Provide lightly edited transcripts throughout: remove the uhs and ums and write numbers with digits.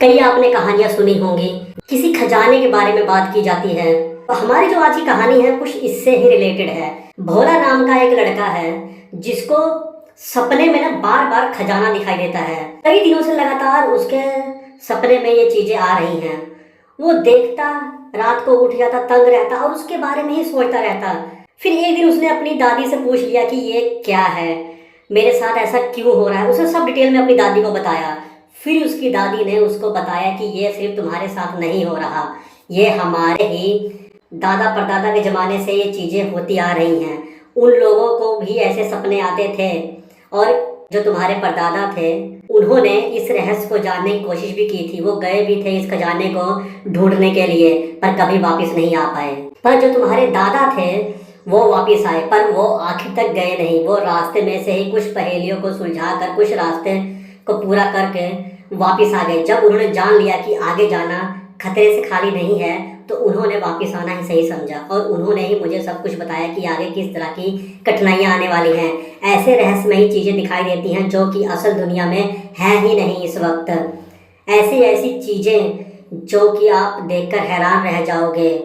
कई आपने कहानियां सुनी होंगी, किसी खजाने के बारे में बात की जाती है। तो हमारी जो आज की कहानी है कुछ इससे ही रिलेटेड है। भोला नाम का एक लड़का है जिसको सपने में ना बार बार खजाना दिखाई देता है। कई दिनों से लगातार उसके सपने में ये चीजें आ रही हैं। वो देखता, रात को उठ जाता, तंग रहता और उसके बारे में ही सोचता रहता। फिर एक दिन उसने अपनी दादी से पूछ लिया कि ये क्या है, मेरे साथ ऐसा क्यों हो रहा है। उसने सब डिटेल में अपनी दादी को बताया। फिर उसकी दादी ने उसको बताया कि ये सिर्फ तुम्हारे साथ नहीं हो रहा, ये हमारे ही दादा परदादा के ज़माने से ये चीज़ें होती आ रही हैं। उन लोगों को भी ऐसे सपने आते थे और जो तुम्हारे परदादा थे उन्होंने इस रहस्य को जानने की कोशिश भी की थी। वो गए भी थे इस खजाने को ढूंढने के लिए, पर कभी वापस नहीं आ पाए। पर जो तुम्हारे दादा थे वो वापस आए, पर वो आखिर तक गए नहीं। वो रास्ते में से ही कुछ पहेलियों को सुलझा कर, कुछ रास्ते को पूरा करके वापस आ गए। जब उन्होंने जान लिया कि आगे जाना खतरे से खाली नहीं है तो उन्होंने वापस आना ही सही समझा और उन्होंने ही मुझे सब कुछ बताया कि आगे किस तरह की कठिनाइयाँ आने वाली हैं। ऐसे रहस्यमयी चीज़ें दिखाई देती हैं जो कि असल दुनिया में है ही नहीं इस वक्त। ऐसी ऐसी चीज़ें जो कि आप देखकर हैरान रह जाओगे।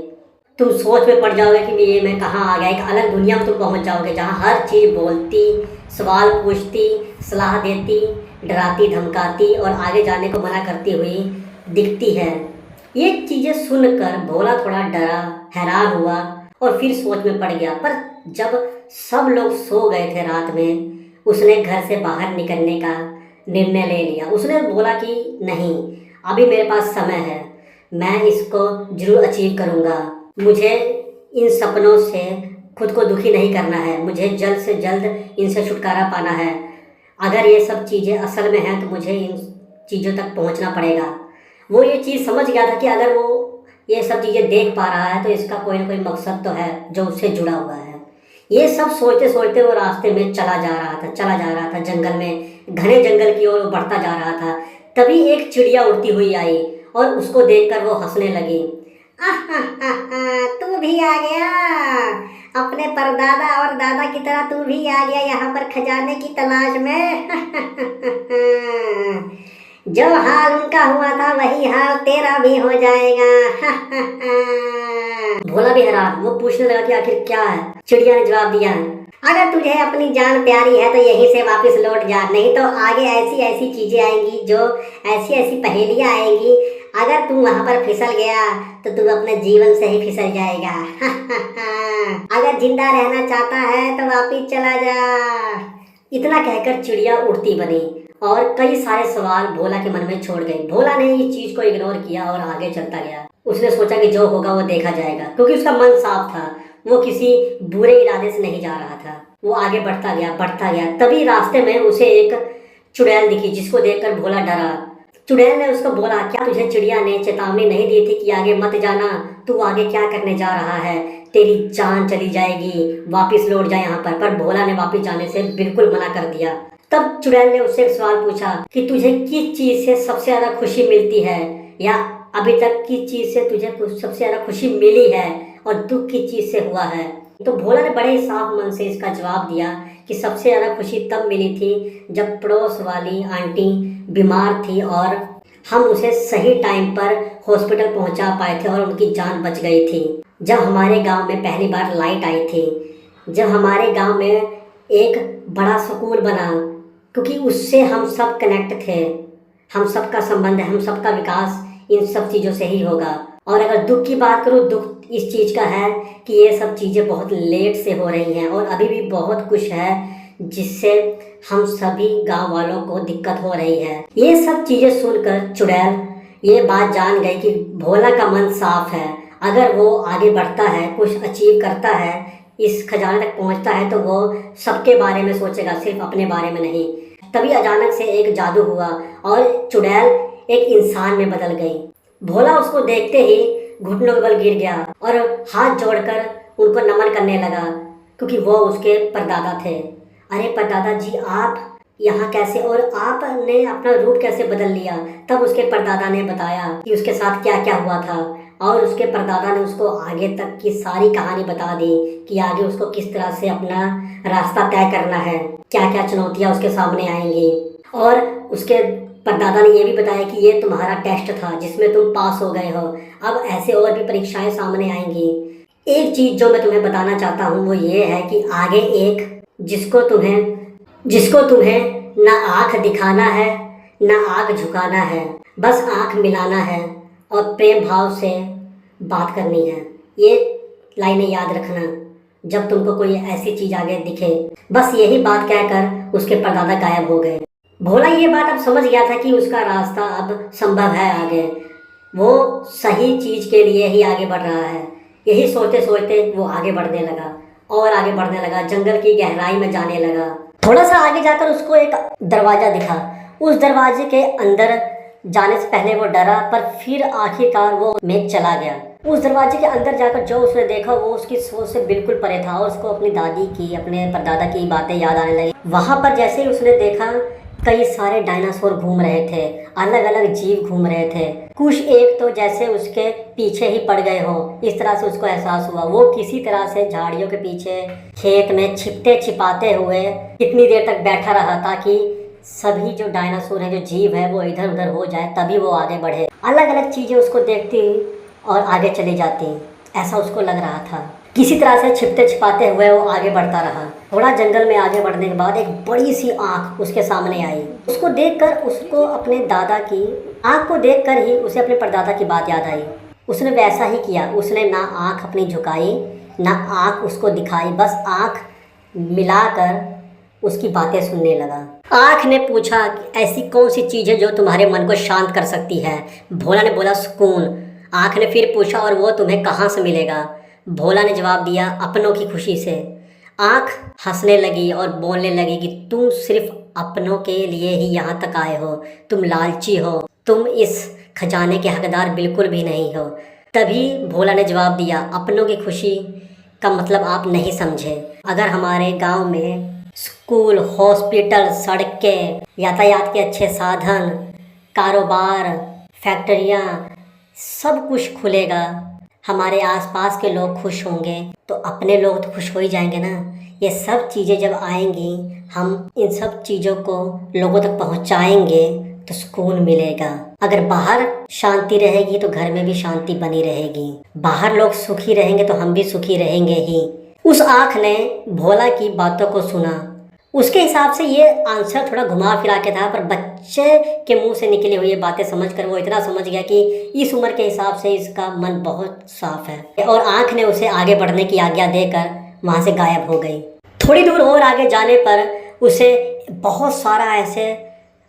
तुम सोच में पड़ जाओगे कि ये मैं कहाँ आ गया। एक अलग दुनिया में तुम पहुँच जाओगे जहाँ हर चीज़ बोलती, सवाल पूछती, सलाह देती, डराती, धमकाती और आगे जाने को मना करती हुई दिखती है। ये चीज़ें सुनकर भोला थोड़ा डरा, हैरान हुआ और फिर सोच में पड़ गया। पर जब सब लोग सो गए थे रात में, उसने घर से बाहर निकलने का निर्णय ले लिया। उसने बोला कि नहीं, अभी मेरे पास समय है, मैं इसको जरूर अचीव करूँगा। मुझे इन सपनों से खुद को दुखी नहीं करना है, मुझे जल्द से जल्द इनसे छुटकारा पाना है। अगर ये सब चीज़ें असल में हैं तो मुझे इन चीज़ों तक पहुंचना पड़ेगा। वो ये चीज़ समझ गया था कि अगर वो ये सब चीज़ें देख पा रहा है तो इसका कोई ना कोई मकसद तो है जो उससे जुड़ा हुआ है। ये सब सोचते सोचते वो रास्ते में चला जा रहा था जंगल में, घने जंगल की ओर बढ़ता जा रहा था। तभी एक चिड़िया उड़ती हुई आई और उसको देखकर वो हंसने लगी। तू भी आ गया, अपने परदादा और दादा की तरह तू भी आ गया यहाँ पर खजाने की तलाश में। जो हाल उनका हुआ था वही हाल तेरा भी हो जाएगा। भोला भी हैरान, वो पूछने लगा कि आखिर क्या है। चिड़िया ने जवाब दिया, अगर तुझे अपनी जान प्यारी है तो यहीं से वापस लौट जा, नहीं तो आगे ऐसी ऐसी चीजें आएंगी, जो ऐसी ऐसी पहेलियां आएंगी, अगर तू वहां पर फिसल गया तो तू अपने जीवन से ही फिसल जाएगा। अगर जिंदा रहना चाहता है तो वापिस चला जा। इतना कहकर चिड़िया उड़ती बनी और कई सारे सवाल भोला के मन में छोड़ गए। भोला ने इस चीज को इग्नोर किया और आगे चलता गया। उसने सोचा कि जो होगा वो देखा जाएगा, क्योंकि उसका मन साफ था। वो किसी बुरे इरादे से नहीं जा रहा था। वो आगे बढ़ता गया। तभी रास्ते में उसे एक चुड़ैल दिखी जिसको देखकर भोला डरा। चुड़ैल ने उसको बोला, क्या तुझे चिड़िया ने चेतावनी नहीं दी थी कि आगे मत जाना? तू आगे क्या करने जा रहा है? तेरी जान चली जाएगी, वापिस लौट जा यहाँ पर। पर भोला ने वापिस जाने से बिल्कुल मना कर दिया। तब चुड़ैल ने उससे एक सवाल पूछा कि तुझे किस चीज से सबसे ज्यादा खुशी मिलती है, या अभी तक किस चीज से तुझे सबसे ज्यादा खुशी मिली है और दुख किस चीज से हुआ है? तो भोला ने बड़े साफ मन से इसका जवाब दिया कि सबसे ज्यादा खुशी तब मिली थी जब पड़ोस वाली आंटी बीमार थी और हम उसे सही टाइम पर हॉस्पिटल पहुंचा पाए थे और उनकी जान बच गई थी। जब हमारे गांव में पहली बार लाइट आई थी, जब हमारे गांव में एक बड़ा स्कूल बना, क्योंकि उससे हम सब कनेक्ट थे। हम सबका संबंध है, हम सबका विकास इन सब चीज़ों से ही होगा। और अगर दुख की बात करूँ, दुख इस चीज़ का है कि ये सब चीज़ें बहुत लेट से हो रही हैं और अभी भी बहुत कुछ है जिससे हम सभी गांव वालों को दिक्कत हो रही है। ये सब चीज़ें सुनकर चुड़ैल ये बात जान गई कि भोला का मन साफ है। अगर वो आगे बढ़ता है, कुछ अचीव करता है, इस खजाने तक पहुंचता है तो वो सबके बारे में सोचेगा, सिर्फ अपने बारे में नहीं। तभी अचानक से एक जादू हुआ और चुड़ैल एक इंसान में बदल गई। भोला उसको देखते ही घुटनों के बल गिर गया और हाथ जोड़कर उनको नमन करने लगा, क्योंकि वो उसके परदादा थे। अरे परदादा जी, आप यहाँ कैसे, और आपने अपना रूप कैसे बदल लिया? तब उसके परदादा ने बताया कि उसके साथ क्या क्या हुआ था और उसके परदादा ने उसको आगे तक की सारी कहानी बता दी कि आगे उसको किस तरह से अपना रास्ता तय करना है, क्या क्या चुनौतियाँ उसके सामने आएंगी। और उसके परदादा ने ये भी बताया कि ये तुम्हारा टेस्ट था जिसमें तुम पास हो गए हो, अब ऐसे और भी परीक्षाएं सामने आएंगी। एक चीज़ जो मैं तुम्हें बताना चाहता हूँ वो ये है कि आगे एक जिसको तुम्हें ना आँख दिखाना है ना आँख झुकाना है, बस आँख मिलाना है और प्रेम भाव से बात करनी है। ये लाइनें याद रखना जब तुमको कोई ऐसी चीज़ आगे दिखे। बस यही बात कहकर उसके परदादा गायब हो गए। भोला ये बात अब समझ गया था कि उसका रास्ता अब संभव है आगे, वो सही चीज़ के लिए ही आगे बढ़ रहा है। यही सोचते सोचते वो आगे बढ़ने लगा और आगे बढ़ने लगा, जंगल की गहराई में जाने लगा। थोड़ा सा आगे जाकर उसको एक दरवाज़ा दिखा। उस दरवाजे के अंदर जाने से पहले वो डरा, पर फिर आखिरकार वो में चला गया। उस दरवाजे के अंदर जाकर जो उसने देखा वो उसकी सोच से बिल्कुल परे था और उसको अपनी दादी की, अपने परदादा की बातें याद आने लगी। वहाँ पर जैसे ही उसने देखा कई सारे डायनासोर घूम रहे थे, अलग अलग जीव घूम रहे थे। कुछ एक तो जैसे उसके पीछे ही पड़ गए हो, इस तरह से उसको एहसास हुआ। वो किसी तरह से झाड़ियों के पीछे खेत में छिपते छिपाते हुए कितनी देर तक बैठा रहा ताकि सभी जो डायनासोर हैं, जो जीव है, वो इधर उधर हो जाए, तभी वो आगे बढ़े। अलग अलग चीज़ें उसको देखती और आगे चली जाती, ऐसा उसको लग रहा था। किसी तरह से छिपते छिपाते हुए वो आगे बढ़ता रहा। थोड़ा जंगल में आगे बढ़ने के बाद एक बड़ी सी आँख उसके सामने आई। उसको देखकर उसको अपने दादा की आँख को देखकर ही उसे अपने परदादा की बात याद आई। उसने वैसा ही किया, उसने ना आँख अपनी झुकाई ना आँख उसको दिखाई, बस आँख मिलाकर उसकी बातें सुनने लगा। आँख ने पूछा ऐसी कौन सी चीज़ है जो तुम्हारे मन को शांत कर सकती है? भोला ने बोला सुकून। आँख ने फिर पूछा और वो तुम्हें कहाँ से मिलेगा? भोला ने जवाब दिया अपनों की खुशी से। आँख हंसने लगी और बोलने लगी कि तुम सिर्फ अपनों के लिए ही यहाँ तक आए हो, तुम लालची हो, तुम इस खजाने के हकदार बिल्कुल भी नहीं हो। तभी भोला ने जवाब दिया अपनों की खुशी का मतलब आप नहीं समझे। अगर हमारे गांव में स्कूल, हॉस्पिटल, सड़कें, यातायात के अच्छे साधन, कारोबार, फैक्ट्रियाँ, सब कुछ खुलेगा, हमारे आसपास के लोग खुश होंगे तो अपने लोग तो खुश हो ही जाएंगे ना। ये सब चीज़ें जब आएंगी, हम इन सब चीज़ों को लोगों तक पहुंचाएंगे तो सुकून मिलेगा। अगर बाहर शांति रहेगी तो घर में भी शांति बनी रहेगी। बाहर लोग सुखी रहेंगे तो हम भी सुखी रहेंगे ही। उस आँख ने भोला की बातों को सुना। उसके हिसाब से ये आंसर थोड़ा घुमा फिरा के था, पर बच्चे के मुंह से निकली हुई ये बातें समझकर वो इतना समझ गया कि इस उम्र के हिसाब से इसका मन बहुत साफ है। और आँख ने उसे आगे बढ़ने की आज्ञा देकर वहाँ से गायब हो गई। थोड़ी दूर और आगे जाने पर उसे बहुत सारा ऐसे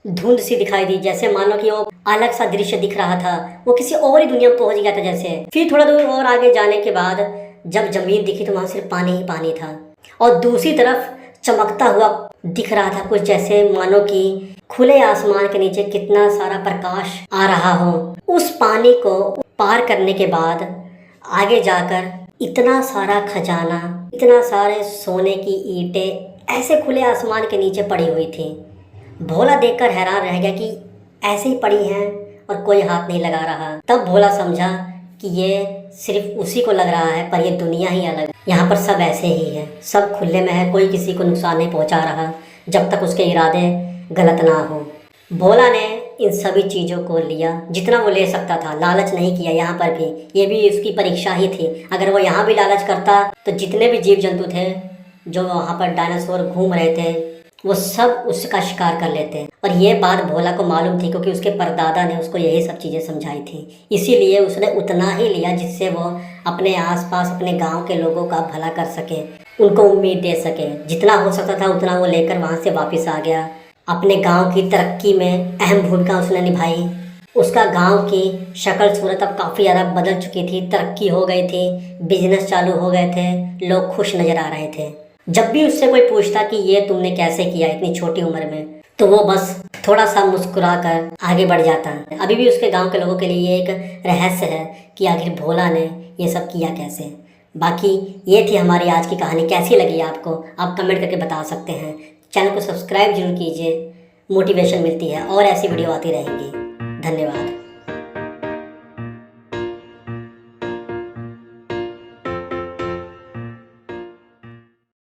धुंध सी दिखाई दी, जैसे मानो कि वो अलग सा दृश्य दिख रहा था, वो किसी और ही दुनिया में पहुँच गया था जैसे। फिर थोड़ा दूर और आगे जाने के बाद जब जमीन दिखी तो वहाँ सिर्फ पानी ही पानी था और दूसरी तरफ चमकता हुआ दिख रहा था कुछ, जैसे मानो कि खुले आसमान के नीचे कितना सारा प्रकाश आ रहा हो। उस पानी को पार करने के बाद आगे जाकर इतना सारा खजाना, इतना सारे सोने की ईंटें ऐसे खुले आसमान के नीचे पड़ी हुई थी। भोला देखकर हैरान रह गया कि ऐसे ही पड़ी हैं और कोई हाथ नहीं लगा रहा। तब भोला समझा कि ये सिर्फ उसी को लग रहा है, पर ये दुनिया ही अलग है। यहाँ पर सब ऐसे ही है, सब खुले में है, कोई किसी को नुकसान नहीं पहुँचा रहा जब तक उसके इरादे गलत ना हो। भोला ने इन सभी चीज़ों को लिया जितना वो ले सकता था, लालच नहीं किया। यहाँ पर भी ये भी उसकी परीक्षा ही थी। अगर वो यहाँ भी लालच करता तो जितने भी जीव जंतु थे जो वहाँ पर डायनासोर घूम रहे थे वो सब उसका शिकार कर लेते। और ये बात भोला को मालूम थी क्योंकि उसके परदादा ने उसको यही सब चीज़ें समझाई थी। इसीलिए उसने उतना ही लिया जिससे वो अपने आसपास अपने गांव के लोगों का भला कर सके, उनको उम्मीद दे सके। जितना हो सकता था उतना वो लेकर वहाँ से वापस आ गया। अपने गांव की तरक्की में अहम भूमिका उसने निभाई। उसका गांव की शक्ल सूरत अब काफ़ी ज़्यादा बदल चुकी थी, तरक्की हो गई थी, बिजनेस चालू हो गए थे, लोग खुश नज़र आ रहे थे। जब भी उससे कोई पूछता कि ये तुमने कैसे किया इतनी छोटी उम्र में, तो वो बस थोड़ा सा मुस्कुरा कर आगे बढ़ जाता है। अभी भी उसके गांव के लोगों के लिए एक रहस्य है कि आखिर भोला ने ये सब किया कैसे। बाकी ये थी हमारी आज की कहानी। कैसी लगी आपको आप कमेंट करके बता सकते हैं। चैनल को सब्सक्राइब जरूर कीजिए, मोटिवेशन मिलती है और ऐसी वीडियो आती रहेंगी। धन्यवाद।